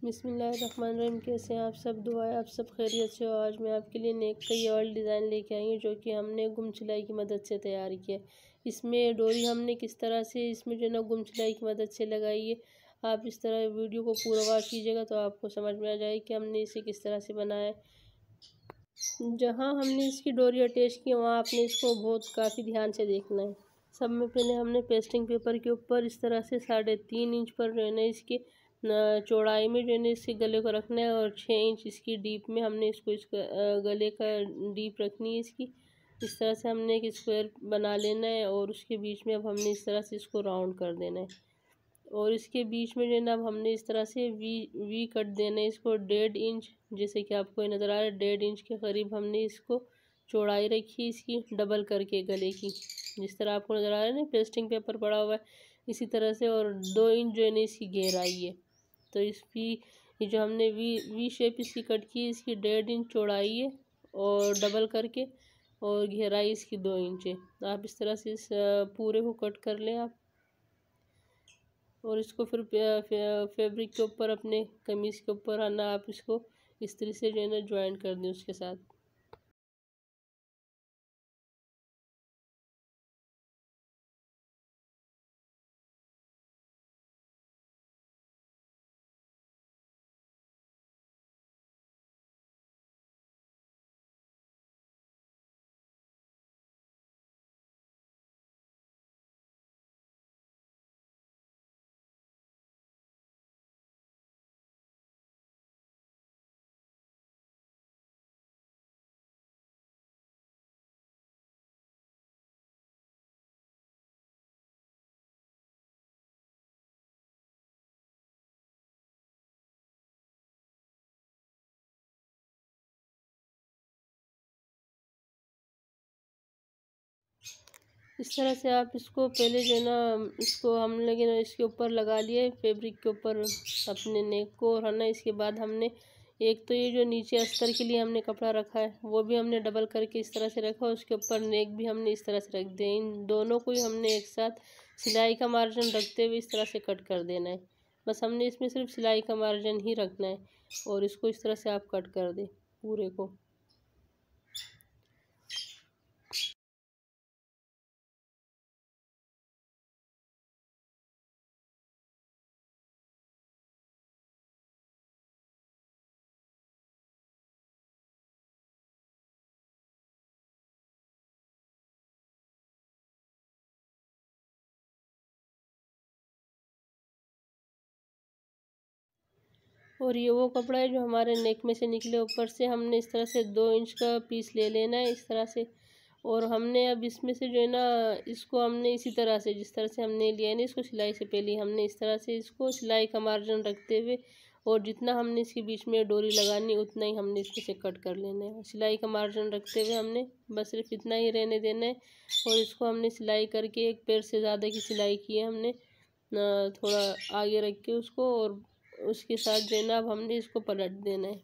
बिस्मिल्लाहिर्रहमानिर्रहीम। कैसे हैं आप सब? दुआ है आप सब खैरियत से हो। आज मैं आपके लिए नेक का ये और डिज़ाइन लेके आई हूँ जो कि हमने गुम सिलाई की मदद से तैयार किया है। इसमें डोरी हमने किस तरह से इसमें जो है ना गुम सिलाई की मदद से लगाई है। आप इस तरह वीडियो को पूरा वॉच कीजिएगा तो आपको समझ में आ जाएगी कि हमने इसे किस तरह से बनाया है। जहाँ हमने इसकी डोरी अटैच की वहाँ आपने इसको बहुत काफ़ी ध्यान से देखना है। सब में पहले हमने पेस्टिंग पेपर के ऊपर इस तरह से 3.5 इंच पर जो है ना इसके चौड़ाई में जो है ना इसके गले को रखना है और 6 इंच इसकी डीप में हमने इसको गले का डीप रखनी है इसकी। इस तरह से हमने एक स्क्वायर बना लेना है और उसके बीच में अब हमने इस तरह से इसको राउंड कर देना है और इसके बीच में जो है ना अब हमने इस तरह से वी कट देना है इसको 1.5 इंच, जैसे कि आपको नज़र आ रहा है 1.5 इंच के करीब हमने इसको चौड़ाई रखी इसकी डबल करके गले की, जिस तरह आपको नज़र आ रहा है ना पेस्टिंग पेपर पड़ा हुआ है इसी तरह से। और 2 इंच जो है ना इसकी गहराई है। तो इसकी ये जो हमने वी शेप इसकी कट की इसकी 1.5 इंच चौड़ाई है और डबल करके और गहराई इसकी 2 इंच है। आप इस तरह से इस पूरे को कट कर लें आप और इसको फिर फैब्रिक के ऊपर अपने कमीज़ के ऊपर आना आप इसको इस तरह से जो है ना ज्वाइन कर दें उसके साथ। इस तरह से आप इसको पहले जो है ना इसको हम लोग ना इसके ऊपर लगा लिए फैब्रिक के ऊपर अपने नेक को, और है ना इसके बाद हमने एक तो ये जो नीचे अस्तर के लिए हमने कपड़ा रखा है वो भी हमने डबल करके इस तरह से रखा, उसके ऊपर नेक भी हमने इस तरह से रख दिया। इन दोनों को ही हमने एक साथ सिलाई का मार्जिन रखते हुए इस तरह से कट कर देना है। बस हमने इसमें सिर्फ सिलाई का मार्जिन ही रखना है और इसको इस तरह से आप कट कर दें पूरे को। और ये वो कपड़ा है जो हमारे नेक में से निकले, ऊपर से हमने इस तरह से 2 इंच का पीस ले लेना है इस तरह से। और हमने अब इसमें से जो है ना इसको हमने इसी तरह से जिस तरह से हमने लिया है ना इसको सिलाई से पहले हमने इस तरह से इसको सिलाई का मार्जिन रखते हुए और जितना हमने इसके बीच में डोरी लगानी उतना ही हमने इसमें से कट कर लेना है। सिलाई का मार्जिन रखते हुए हमने बस सिर्फ इतना ही रहने देना है और इसको हमने सिलाई करके एक पैर से ज़्यादा की सिलाई की है हमने थोड़ा आगे रख के उसको, और उसके साथ जो है ना अब हमने इसको पलट देना है।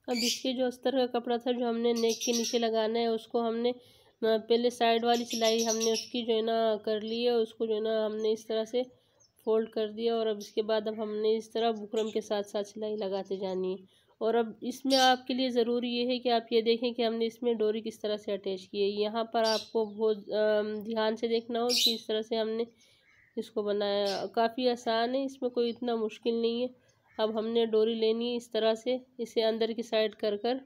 अब इसके जो अस्तर का कपड़ा था जो हमने नेक के नीचे लगाना है उसको हमने पहले साइड वाली सिलाई हमने उसकी जो है ना कर ली है, उसको जो है ना हमने इस तरह से फोल्ड कर दिया और अब इसके बाद अब हमने इस तरह बुकरम के साथ साथ सिलाई लगाते जानी है। और अब इसमें आपके लिए ज़रूरी ये है कि आप ये देखें कि हमने इसमें डोरी किस तरह से अटैच की है। यहाँ पर आपको बहुत ध्यान से देखना हो कि इस तरह से हमने इसको बनाया। काफ़ी आसान है, इसमें कोई इतना मुश्किल नहीं है। अब हमने डोरी लेनी है इस तरह से, इसे अंदर की साइड कर कर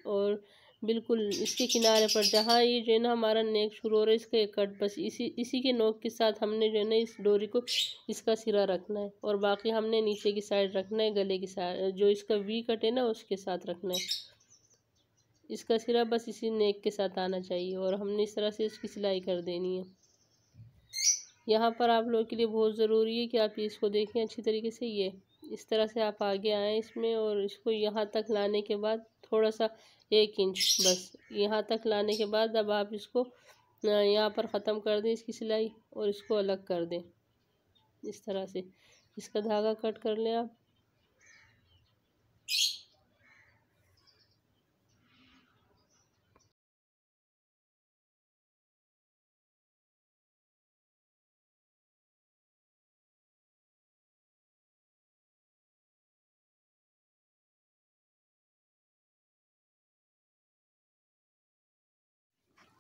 और बिल्कुल इसके किनारे पर जहाँ ये जो है ना हमारा नेक शुरू हो रहा है, इसका एक कट बस इसी के नोक के साथ हमने जो है ना इस डोरी को इसका सिरा रखना है और बाकी हमने नीचे की साइड रखना है, गले की साइड जो इसका वी कट है ना उसके साथ रखना है। इसका सिरा बस इसी नेक के साथ आना चाहिए और हमने इस तरह से इसकी सिलाई कर देनी है। यहाँ पर आप लोगों के लिए बहुत ज़रूरी है कि आप इसको देखें अच्छी तरीके से। ये इस तरह से आप आगे आएँ इसमें और इसको यहाँ तक लाने के बाद थोड़ा सा 1 इंच बस यहाँ तक लाने के बाद अब आप इसको यहाँ पर ख़त्म कर दें इसकी सिलाई और इसको अलग कर दें। इस तरह से इसका धागा कट कर लें आप।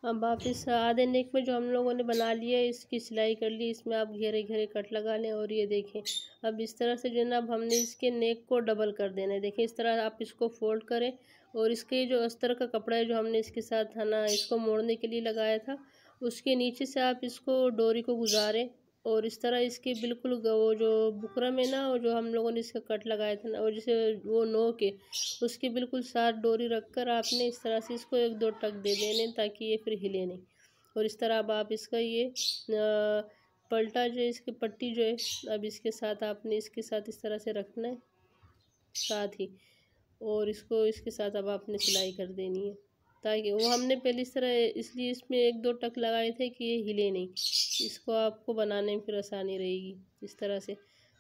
अब आप इस आधे नेक में जो हम लोगों ने बना लिया है इसकी सिलाई कर ली, इसमें आप घेरे घेरे कट लगा लें और ये देखें अब इस तरह से जो है ना अब हमने इसके नेक को डबल कर देना है। देखें इस तरह आप इसको फोल्ड करें और इसके जो अस्तर का कपड़ा है जो हमने इसके साथ है ना इसको मोड़ने के लिए लगाया था उसके नीचे से आप इसको डोरी को गुजारें और इस तरह इसके बिल्कुल वो जो बुकरम है ना और जो हम लोगों ने इसका कट लगाया था ना और जिसे वो नोक है उसके बिल्कुल साथ डोरी रखकर आपने इस तरह से इसको 1-2 टक दे देने ताकि ये फिर हिले नहीं। और इस तरह अब आप इसका ये पलटा जो है इसकी पट्टी जो है अब इसके साथ आपने इसके साथ इस तरह से रखना है साथ ही और इसको इसके साथ अब आपने सिलाई कर देनी है ताकि वो हमने पहले इस तरह इसलिए इसमें 1-2 टक लगाए थे कि ये हिले नहीं, इसको आपको बनाने में फिर आसानी रहेगी। इस तरह से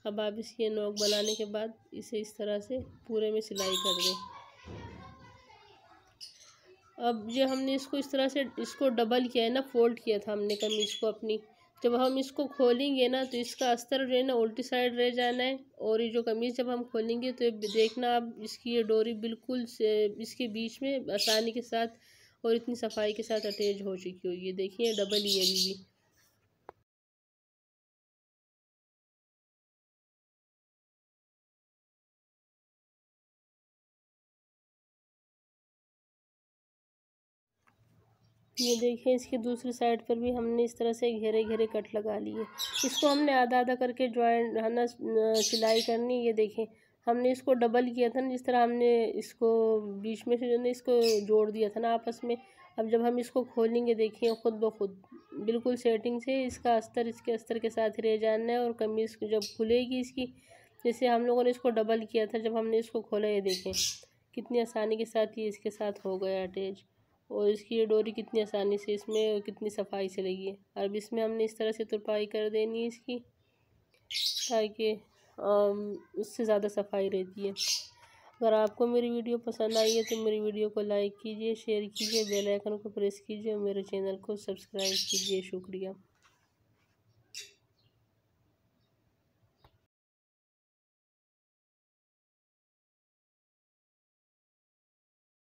अब आप इसकी नोक बनाने के बाद इसे इस तरह से पूरे में सिलाई कर दें। अब ये हमने इसको इस तरह से इसको डबल किया है ना, फोल्ड किया था हमने कमीज़ को अपनी। जब हम इसको खोलेंगे ना तो इसका अस्तर जो है ना उल्टी साइड रह जाना है और ये जो कमीज़ जब हम खोलेंगे तो देखना आप इसकी ये डोरी बिल्कुल से इसके बीच में आसानी के साथ और इतनी सफाई के साथ अटैच हो चुकी होगी। देखिए डबल ही है अभी भी। ये देखिए इसकी दूसरी साइड पर भी हमने इस तरह से घेरे घेरे कट लगा लिए। इसको हमने आधा आधा करके जॉइंट है ना सिलाई करनी। ये देखें हमने इसको डबल किया था ना, जिस तरह हमने इसको बीच में से जो है इसको जोड़ दिया था ना आपस में। अब जब हम इसको खोलेंगे देखिए खुद ब खुद बिल्कुल सेटिंग से इसका अस्तर इसके अस्तर के साथ रह जाना है और कमीज़ जब खुलेगी इसकी, जैसे हम लोगों ने इसको डबल किया था जब हमने इसको खोला, ये देखें कितनी आसानी के साथ ये इसके साथ हो गया अटैच और इसकी ये डोरी कितनी आसानी से इसमें कितनी सफाई से लगी है। अब इसमें हमने इस तरह से तुरपाई कर देनी है इसकी ताकि उससे ज़्यादा सफाई रहती है। अगर आपको मेरी वीडियो पसंद आई है तो मेरी वीडियो को लाइक कीजिए, शेयर कीजिए, बेल आइकन को प्रेस कीजिए और मेरे चैनल को सब्सक्राइब कीजिए। शुक्रिया।